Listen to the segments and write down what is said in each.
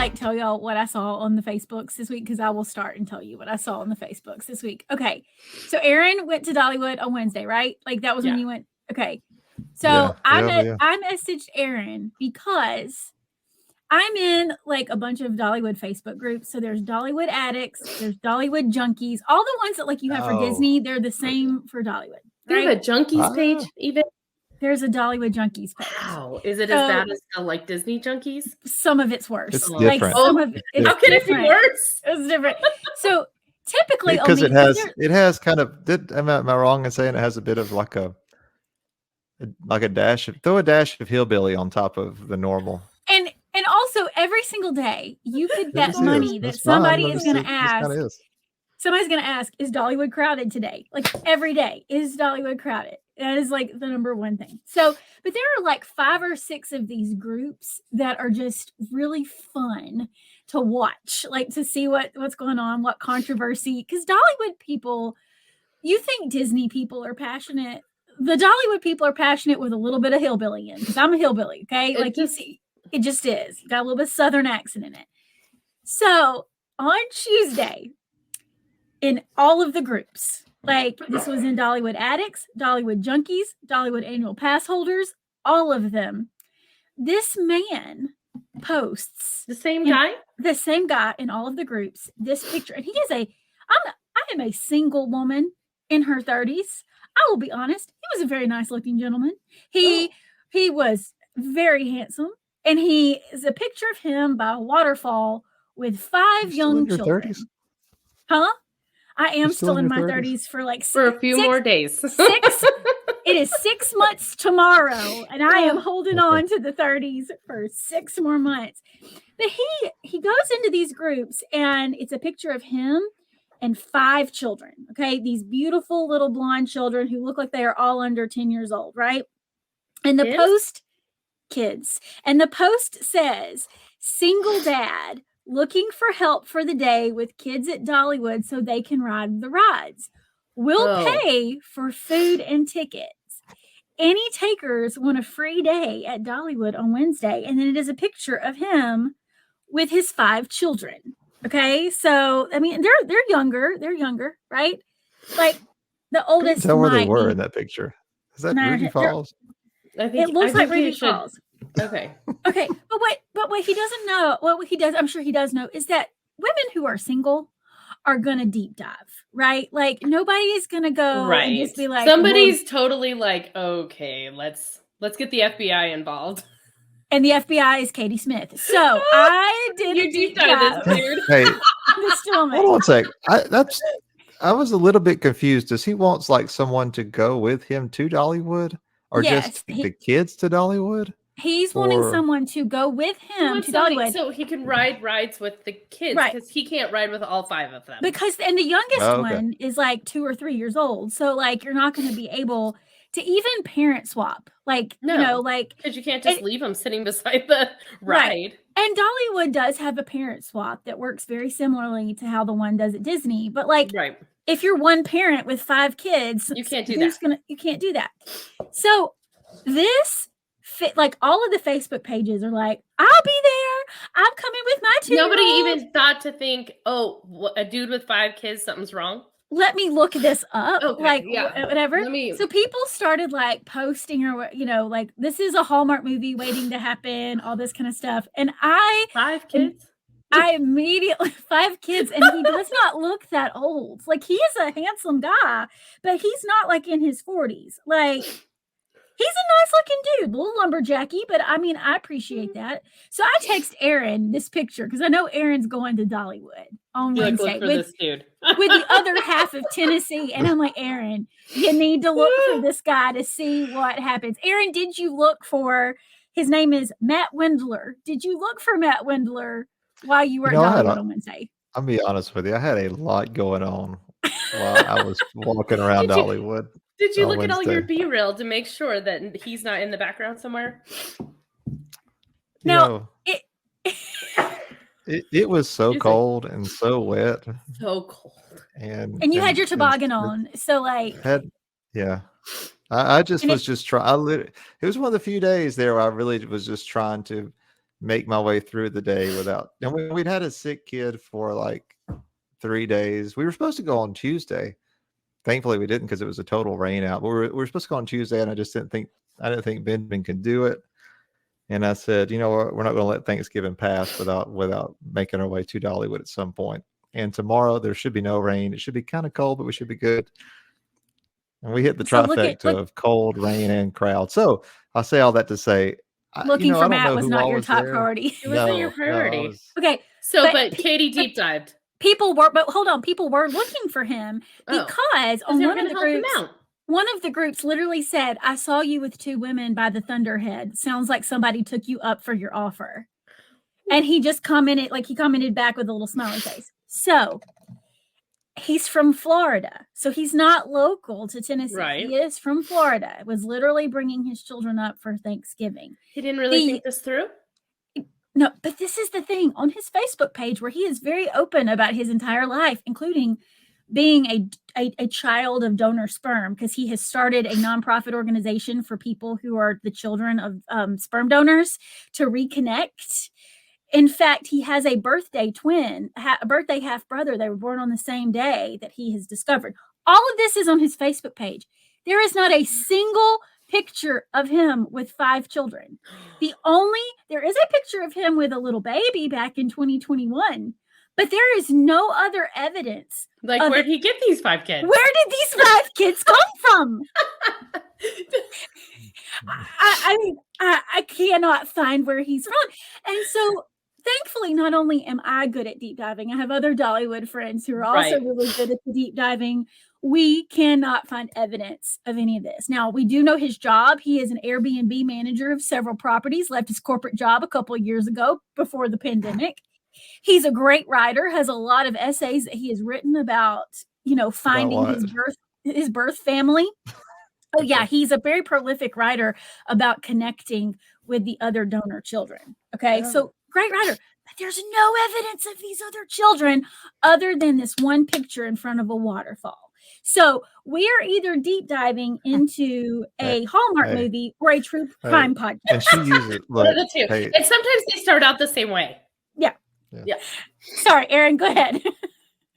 like tell y'all what I saw on the Facebooks this week? Because I will start and tell you what I saw on the Facebooks this week. Okay. So Aaron went to Dollywood on Wednesday, right? Like that was when you went. Okay. So I messaged Aaron because I'm in like a bunch of Dollywood Facebook groups. So there's Dollywood addicts, there's Dollywood junkies, all the ones that like you have for Disney, they're the same for Dollywood. They have a junkies page even? There's a Dollywood junkies page. Wow. Is it as bad as the like Disney junkies? Some of it's worse. It's different. Some of it's how can it be worse? It's different. So typically because it has kind of am I wrong in saying it has a bit of like a dash of hillbilly on top of the normal. And also every single day you could bet money that somebody is going to ask. Somebody's going to ask, is Dollywood crowded today? Like every day, is Dollywood crowded? That is like the number one thing. So, but there are like 5 or 6 of these groups that are just really fun to watch, like to see what's going on, what controversy. Because Dollywood people, you think Disney people are passionate. The Dollywood people are passionate with a little bit of hillbilly in, because I'm a hillbilly, okay? You see, it just is. Got a little bit of Southern accent in it. So on Tuesday, in all of the groups, like this was in Dollywood Addicts, Dollywood Junkies, Dollywood Annual Pass holders, all of them. This man posts the same guy in all of the groups, this picture. And I am a single woman in her 30s. I will be honest. He was a very nice looking gentleman. He was very handsome. And he is a picture of him by a waterfall with 5 young children. 30s? Huh? I am still in my 30s for like for a few more days. It is 6 months tomorrow, and I am holding on to the 30s for 6 more months. But he goes into these groups, and it's a picture of him and 5 children. Okay, these beautiful little blonde children who look like they are all under 10 years old, right? And the post says, "Single dad looking for help for the day with kids at Dollywood so they can ride the rides. We'll pay for food and tickets. Any takers want a free day at Dollywood on Wednesday." And then it is a picture of him with his 5 children. Okay, so I mean they're younger, right? Like the oldest. Tell where they were in that picture. Is that Ruby Falls? It looks like Ruby Falls. Okay. Okay. But what he doesn't know, what he does, I'm sure he does know, is that women who are single are gonna deep dive, right? Like nobody is gonna go and just be like, somebody's totally like, okay, let's get the FBI involved. And the FBI is Katie Smith. So I did you deep dive this dude. Hey, hold on a sec. I was a little bit confused. Does he want like someone to go with him to Dollywood, or just the kids to Dollywood? He's wanting someone to go with him to Dollywood, so he can ride rides with the kids, because he can't ride with all 5 of them. And the youngest one is like 2 or 3 years old, so like you're not going to be able to even parent swap, like because you can't just leave them sitting beside the ride. Right. And Dollywood does have a parent swap that works very similarly to how the one does at Disney, but like if you're one parent with 5 kids, you can't do that. You can't do that. So this. Like all of the Facebook pages are like, I'll be there. I'm coming with my 2-year-old. Nobody even thought to think, a dude with 5 kids, something's wrong. Let me look this up. Okay, whatever. So people started like posting, or like this is a Hallmark movie waiting to happen, all this kind of stuff. And 5 kids. I immediately 5 kids, and he does not look that old. Like he is a handsome guy, but he's not like in his 40s. Like. He's a nice looking dude, a little lumberjacky, but I mean, I appreciate that. So I text Aaron this picture because I know Aaron's going to Dollywood on Wednesday this dude. with the other half of Tennessee. And I'm like, Aaron, you need to look for this guy to see what happens. Aaron, did you look for, his name is Matt Wendler. Did you look for Matt Wendler while you were at Dollywood on Wednesday? I'll be honest with you. I had a lot going on while I was walking around Dollywood. Did you look at all your B-reel to make sure that he's not in the background somewhere? No, it was so cold and so wet. So cold. And you had your toboggan on, so like. I just was just trying. It was one of the few days there where I really was just trying to make my way through the day without. And we'd had a sick kid for like 3 days. We were supposed to go on Tuesday. Thankfully, we didn't because it was a total rain out. But we were supposed to go on Tuesday, and I didn't think Benjamin could do it. And I said, you know what, we're not going to let Thanksgiving pass without making our way to Dollywood at some point. And tomorrow there should be no rain. It should be kind of cold, but we should be good. And we hit the trifecta of cold, rain, and crowd. So I say all that to say, looking for Matt was not your top priority. It wasn't your priority. Okay. So, but Katie deep dived. People were looking for him because on one of the groups literally said, I saw you with 2 women by the Thunderhead. Sounds like somebody took you up for your offer. And he just commented back with a little smiley face. So he's from Florida. So he's not local to Tennessee. Right. He is from Florida. Was literally bringing his children up for Thanksgiving. He didn't really think this through? No, but this is the thing. On his Facebook page where he is very open about his entire life, including being a child of donor sperm, because he has started a nonprofit organization for people who are the children of sperm donors to reconnect. In fact, he has a birthday twin, a birthday half brother. They were born on the same day that he has discovered. All of this is on his Facebook page. There is not a single picture of him with 5 children. There is a picture of him with a little baby back in 2021, but there is no other evidence. Like, where did he get these 5 kids? Where did these 5 kids come from? I cannot find where he's from. And so thankfully, not only am I good at deep diving, I have other Dollywood friends who are also really good at the deep diving. We cannot find evidence of any of this. Now, we do know his job. He is an Airbnb manager of several properties, left his corporate job a couple of years ago before the pandemic. He's a great writer, has a lot of essays that he has written about, finding his birth family. Oh, yeah, he's a very prolific writer about connecting with the other donor children. Okay, so great writer. But there's no evidence of these other children other than this one picture in front of a waterfall. So we are either deep diving into a Hallmark movie or a true crime podcast. And she uses one of the two. And sometimes they start out the same way. Yeah. Sorry, Aaron, go ahead.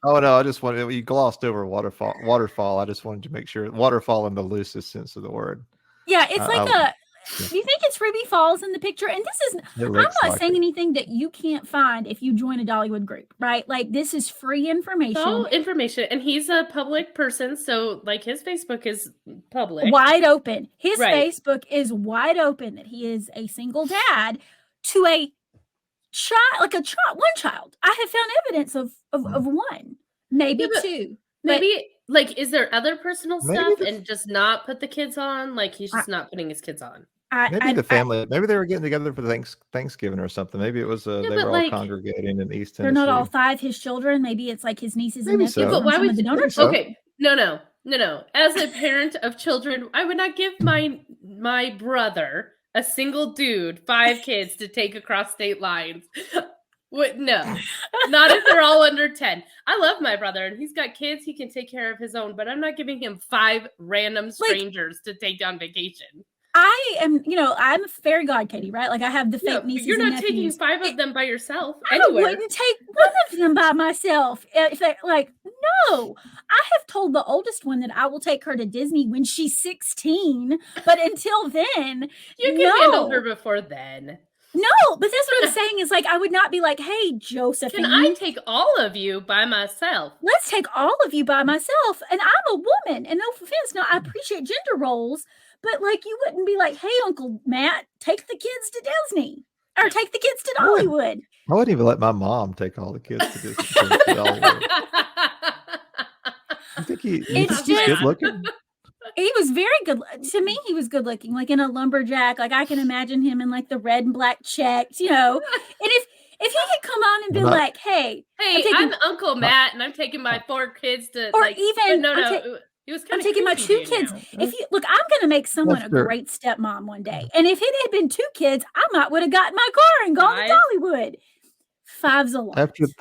Oh no, I just wanted, you glossed over waterfall. I just wanted to make sure waterfall in the loosest sense of the word. Yeah, it's do you think it's Ruby Falls in the picture? And this is, I'm not saying anything that you can't find if you join a Dollywood group, right? Like, this is free information. All information. And he's a public person. So, like, his Facebook is public. Wide open. His Facebook is wide open that he is a single dad to a child, one child. I have found evidence of one, maybe 2. Maybe, like, is there other personal stuff and just not put the kids on? Like, he's just not putting his kids on. Maybe the family, maybe they were getting together for Thanksgiving or something. Maybe it was they were all congregating in East Tennessee. They're not all 5 his children. Maybe it's like his nieces and nephews. But why would the donor? Okay, no. As a parent of children, I would not give my brother, a single dude, 5 kids to take across state lines. No, not if they're all under 10. I love my brother, and he's got kids. He can take care of his own, but I'm not giving him 5 random strangers to take on vacation. I'm a fairy god, Katie, right? Like, I have the fake nieces and nephews. You're not taking 5 of them by yourself anywhere. I wouldn't take one of them by myself. If they, no. I have told the oldest one that I will take her to Disney when she's 16. But until then, you can handle her before then. No, but that's what I'm saying is, like, I would not be like, hey, Josephine. Can I take all of you by myself? Let's take all of you by myself. And I'm a woman. And no offense, I appreciate gender roles. But, like, you wouldn't be like, hey, Uncle Matt, take the kids to Disney. Or take the kids to Dollywood. I wouldn't even let my mom take all the kids to Disney. To Dollywood. I think he's good looking. He was very good. To me, he was good looking, like in a lumberjack. Like, I can imagine him in, like, the red and black checks, And if he could come on and be like, hey, I'm Uncle Matt, and I'm taking my 4 kids to, or even, I'm taking my 2 kids. If you look, I'm going to make someone a great stepmom one day. And if it had been 2 kids, I might would have gotten my car and gone to Dollywood. five's a lot.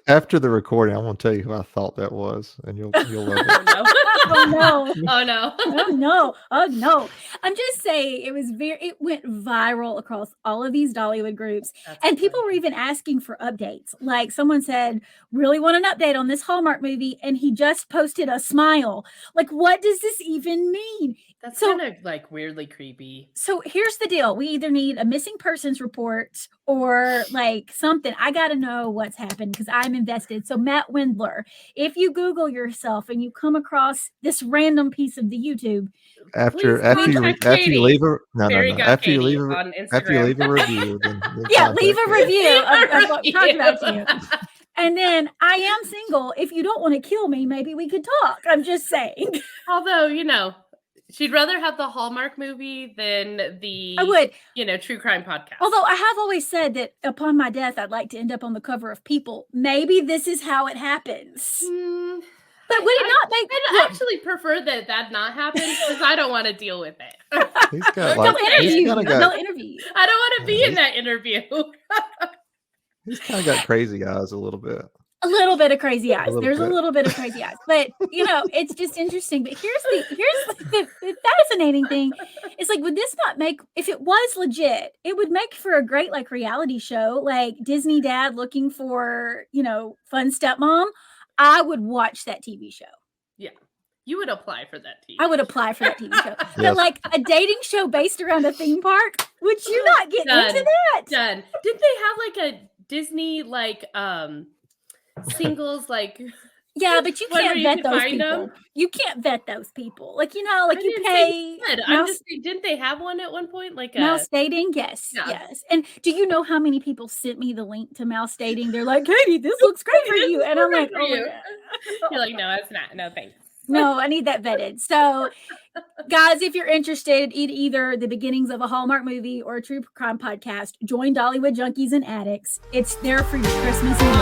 After the recording, I want to tell you who I thought that was, and you'll love it. Oh no! Oh no! Oh no! Oh no! I'm just saying it went viral across all of these Dollywood groups, and people were even asking for updates. Like someone said, "Really want an update on this Hallmark movie?" And he just posted a smile. Like, what does this even mean? That's kind of like weirdly creepy. So here's the deal. We either need a missing persons report or like something. I got to know what's happened because I'm invested. So Matt Windler, if you Google yourself and you come across this random piece of the YouTube, after you leave a review, then leave a review of what we talked about to you. And then I am single. If you don't want to kill me, maybe we could talk. I'm just saying. Although, she'd rather have the Hallmark movie than the true crime podcast. Although I have always said that upon my death, I'd like to end up on the cover of People. Maybe this is how it happens. But would it not make? I'd actually prefer that not happen because I don't want to deal with it. They'll interview you. I don't want to be in that interview. He's kind of got crazy eyes a little bit. A little bit of crazy eyes. There's a little bit of crazy eyes, but it's just interesting. But here's the fascinating thing. It's like, would this not make, if it was legit, it would make for a great like reality show, like Disney Dad looking for, fun stepmom. I would watch that TV show. Yeah. You would apply for that TV. I would apply for that TV show. Yes. But like a dating show based around a theme park, would you not get into that? Done. Did they have like a Disney singles Yeah, but you can't vet those people. You can't vet those people. Like, you pay. I'm just saying, didn't they have one at one point? Like Mouse Dating? Yes. Yeah. Yes. And do you know how many people sent me the link to Mouse Dating? They're like, Katie, this looks great for you. And I'm like, oh, You're like, no, it's not. No, thanks. No, I need that vetted. So, guys, if you're interested in either the beginnings of a Hallmark movie or a true crime podcast, join Dollywood Junkies and Addicts. It's there for your Christmas and